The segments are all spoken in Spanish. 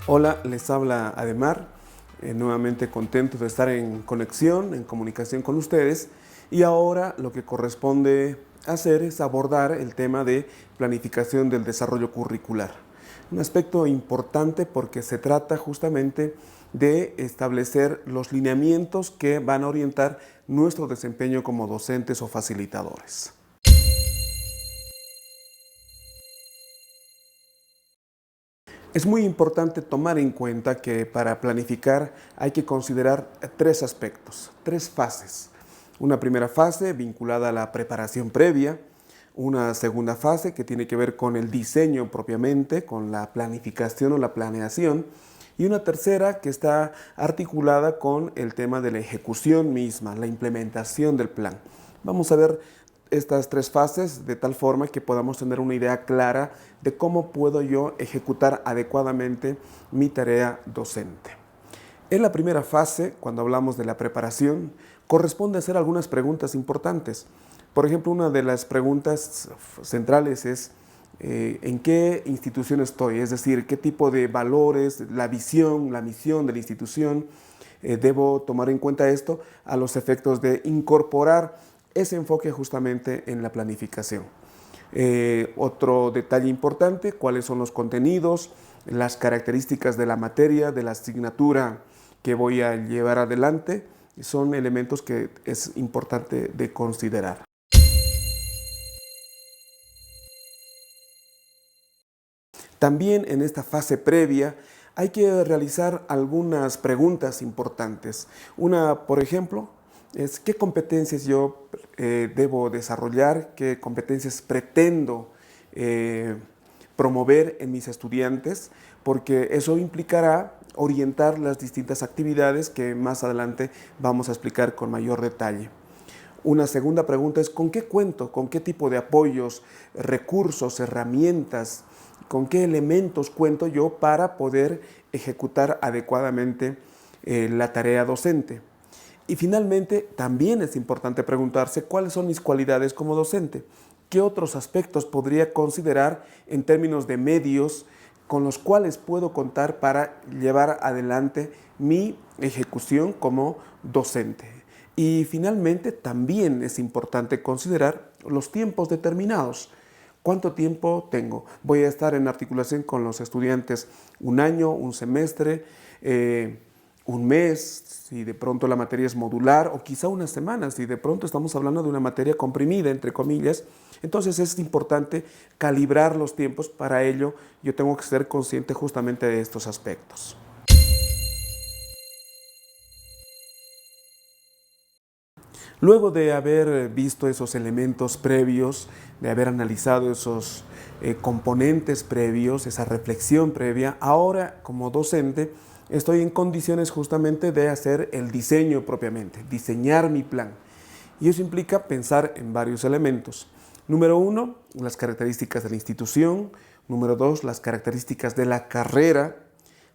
Hola, les habla Ademar, nuevamente contento de estar en conexión, en comunicación con ustedes, y ahora lo que corresponde hacer es abordar el tema de planificación del desarrollo curricular. Un aspecto importante porque se trata justamente de establecer los lineamientos que van a orientar nuestro desempeño como docentes o facilitadores. Es muy importante tomar en cuenta que para planificar hay que considerar tres aspectos, tres fases. Una primera fase vinculada a la preparación previa, una segunda fase que tiene que ver con el diseño propiamente, con la planificación o la planeación, y una tercera que está articulada con el tema de la ejecución misma, la implementación del plan. Vamos a ver estas tres fases de tal forma que podamos tener una idea clara de cómo puedo yo ejecutar adecuadamente mi tarea docente. En la primera fase, cuando hablamos de la preparación, corresponde hacer algunas preguntas importantes. Por ejemplo, una de las preguntas centrales es ¿en qué institución estoy? Es decir, qué tipo de valores, la visión, la misión de la institución. Debo tomar en cuenta esto a los efectos de incorporar ese enfoque justamente en la planificación. Otro detalle importante, cuáles son los contenidos, las características de la materia, de la asignatura que voy a llevar adelante, son elementos que es importante de considerar. También en esta fase previa hay que realizar algunas preguntas importantes. Una, por ejemplo, es qué competencias yo debo desarrollar, qué competencias pretendo promover en mis estudiantes, porque eso implicará orientar las distintas actividades que más adelante vamos a explicar con mayor detalle. Una segunda pregunta es ¿con qué cuento? ¿Con qué tipo de apoyos, recursos, herramientas, con qué elementos cuento yo para poder ejecutar adecuadamente la tarea docente? Y finalmente, también es importante preguntarse cuáles son mis cualidades como docente. ¿Qué otros aspectos podría considerar en términos de medios con los cuales puedo contar para llevar adelante mi ejecución como docente? Y finalmente, también es importante considerar los tiempos determinados. ¿Cuánto tiempo tengo? Voy a estar en articulación con los estudiantes un año, un semestre, un mes, si de pronto la materia es modular, o quizá unas semanas, si de pronto estamos hablando de una materia comprimida, entre comillas. Entonces es importante calibrar los tiempos. Para ello yo tengo que ser consciente justamente de estos aspectos. Luego de haber visto esos elementos previos, de haber analizado esos componentes previos, esa reflexión previa, ahora como docente estoy en condiciones justamente de hacer el diseño propiamente, diseñar mi plan. Y eso implica pensar en varios elementos. Número uno, las características de la institución. Número dos, las características de la carrera.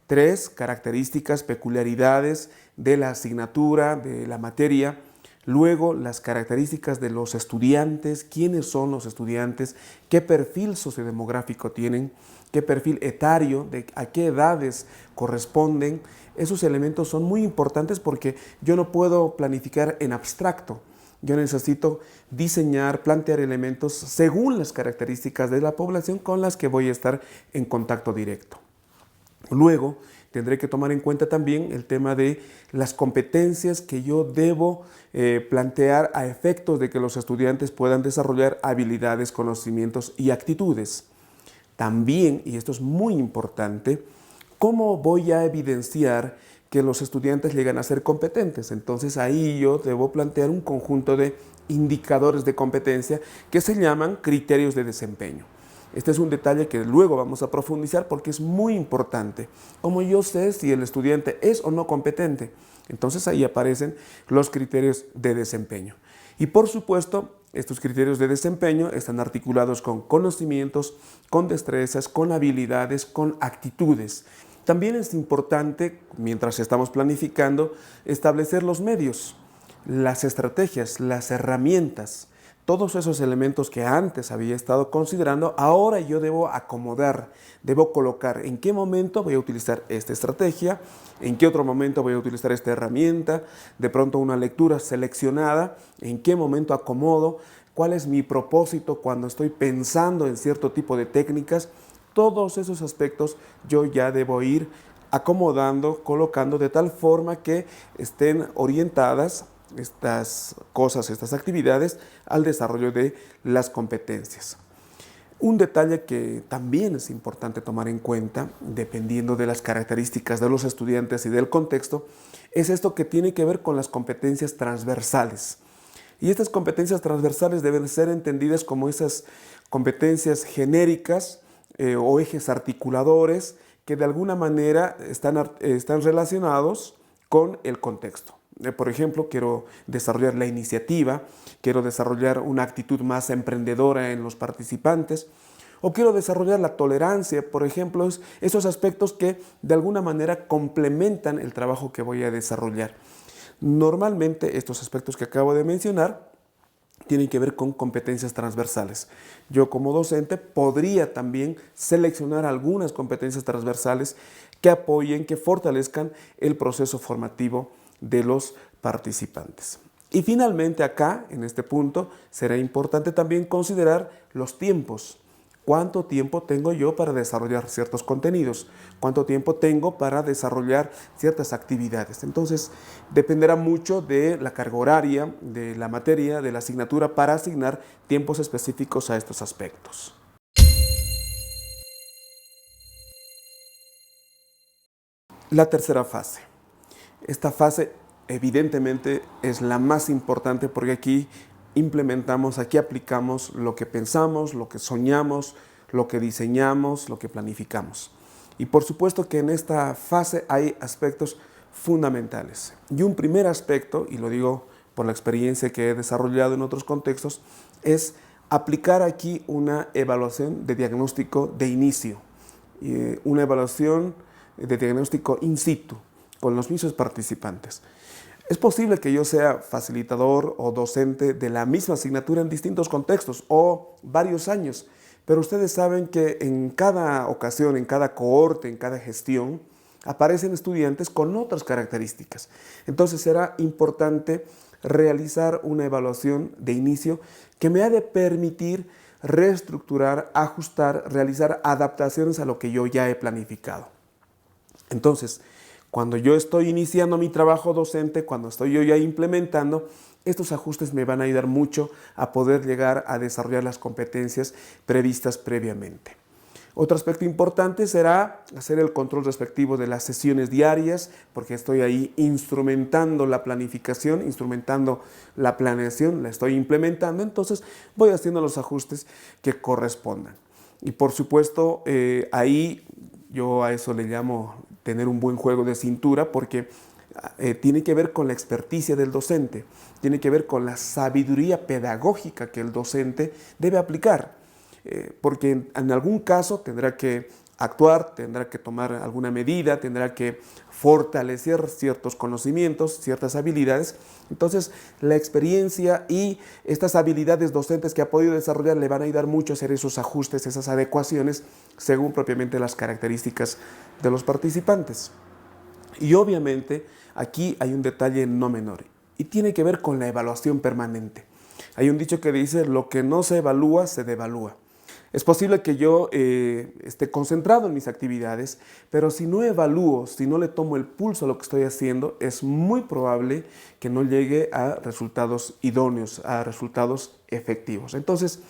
Tres, características, peculiaridades de la asignatura, de la materia. Luego, las características de los estudiantes, quiénes son los estudiantes, qué perfil sociodemográfico tienen, qué perfil etario, a qué edades corresponden. Esos elementos son muy importantes porque yo no puedo planificar en abstracto. Yo necesito diseñar, plantear elementos según las características de la población con las que voy a estar en contacto directo. Luego, tendré que tomar en cuenta también el tema de las competencias que yo debo plantear a efectos de que los estudiantes puedan desarrollar habilidades, conocimientos y actitudes. También, y esto es muy importante, ¿cómo voy a evidenciar que los estudiantes llegan a ser competentes? Entonces ahí yo debo plantear un conjunto de indicadores de competencia que se llaman criterios de desempeño. Este es un detalle que luego vamos a profundizar porque es muy importante. Como yo sé si el estudiante es o no competente, entonces ahí aparecen los criterios de desempeño. Y por supuesto, estos criterios de desempeño están articulados con conocimientos, con destrezas, con habilidades, con actitudes. También es importante, mientras estamos planificando, establecer los medios, las estrategias, las herramientas. todos esos elementos que antes había estado considerando, ahora yo debo acomodar, debo colocar en qué momento voy a utilizar esta estrategia, en qué otro momento voy a utilizar esta herramienta, de pronto una lectura seleccionada, en qué momento acomodo, cuál es mi propósito cuando estoy pensando en cierto tipo de técnicas. Todos esos aspectos yo ya debo ir acomodando, colocando de tal forma que estén orientadas estas cosas, estas actividades al desarrollo de las competencias. Un detalle que también es importante tomar en cuenta, dependiendo de las características de los estudiantes y del contexto, es esto que tiene que ver con las competencias transversales. Y estas competencias transversales deben ser entendidas como esas competencias genéricas o ejes articuladores que de alguna manera están relacionados con el contexto. Por ejemplo, quiero desarrollar la iniciativa, quiero desarrollar una actitud más emprendedora en los participantes, o quiero desarrollar la tolerancia, por ejemplo, esos aspectos que de alguna manera complementan el trabajo que voy a desarrollar. Normalmente estos aspectos que acabo de mencionar tienen que ver con competencias transversales. Yo como docente podría también seleccionar algunas competencias transversales que apoyen, que fortalezcan el proceso formativo de los participantes. Y finalmente acá, en este punto, será importante también considerar los tiempos. ¿Cuánto tiempo tengo yo para desarrollar ciertos contenidos? ¿Cuánto tiempo tengo para desarrollar ciertas actividades? Entonces, dependerá mucho de la carga horaria, de la materia, de la asignatura para asignar tiempos específicos a estos aspectos. La tercera fase. Esta fase evidentemente es la más importante porque aquí implementamos, aquí aplicamos lo que pensamos, lo que soñamos, lo que diseñamos, lo que planificamos. Y por supuesto que en esta fase hay aspectos fundamentales. Y un primer aspecto, y lo digo por la experiencia que he desarrollado en otros contextos, es aplicar aquí una evaluación de diagnóstico de inicio, una evaluación de diagnóstico in situ, con los mismos participantes. Es posible que yo sea facilitador o docente de la misma asignatura en distintos contextos o varios años, pero ustedes saben que en cada ocasión, en cada cohorte, en cada gestión, aparecen estudiantes con otras características. Entonces será importante realizar una evaluación de inicio que me ha de permitir reestructurar, ajustar, realizar adaptaciones a lo que yo ya he planificado. Entonces, cuando yo estoy iniciando mi trabajo docente, cuando estoy yo ya implementando, estos ajustes me van a ayudar mucho a poder llegar a desarrollar las competencias previstas previamente. Otro aspecto importante será hacer el control respectivo de las sesiones diarias, porque estoy ahí instrumentando la planificación, instrumentando la planeación, la estoy implementando, entonces voy haciendo los ajustes que correspondan. Y por supuesto, ahí yo a eso le llamo tener un buen juego de cintura, porque tiene que ver con la experticia del docente, tiene que ver con la sabiduría pedagógica que el docente debe aplicar, porque en algún caso tendrá que actuar, tendrá que tomar alguna medida, tendrá que fortalecer ciertos conocimientos, ciertas habilidades. Entonces, la experiencia y estas habilidades docentes que ha podido desarrollar le van a ayudar mucho a hacer esos ajustes, esas adecuaciones, según propiamente las características de los participantes. Y obviamente, aquí hay un detalle no menor, y tiene que ver con la evaluación permanente. Hay un dicho que dice, lo que no se evalúa, se devalúa. Es posible que yo esté concentrado en mis actividades, pero si no evalúo, si no le tomo el pulso a lo que estoy haciendo, es muy probable que no llegue a resultados idóneos, a resultados efectivos. Entonces,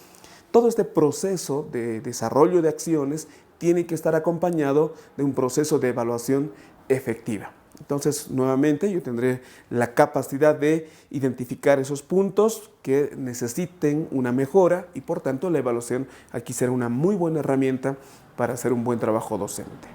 todo este proceso de desarrollo de acciones tiene que estar acompañado de un proceso de evaluación efectiva. Entonces, nuevamente, yo tendré la capacidad de identificar esos puntos que necesiten una mejora y, por tanto, la evaluación aquí será una muy buena herramienta para hacer un buen trabajo docente.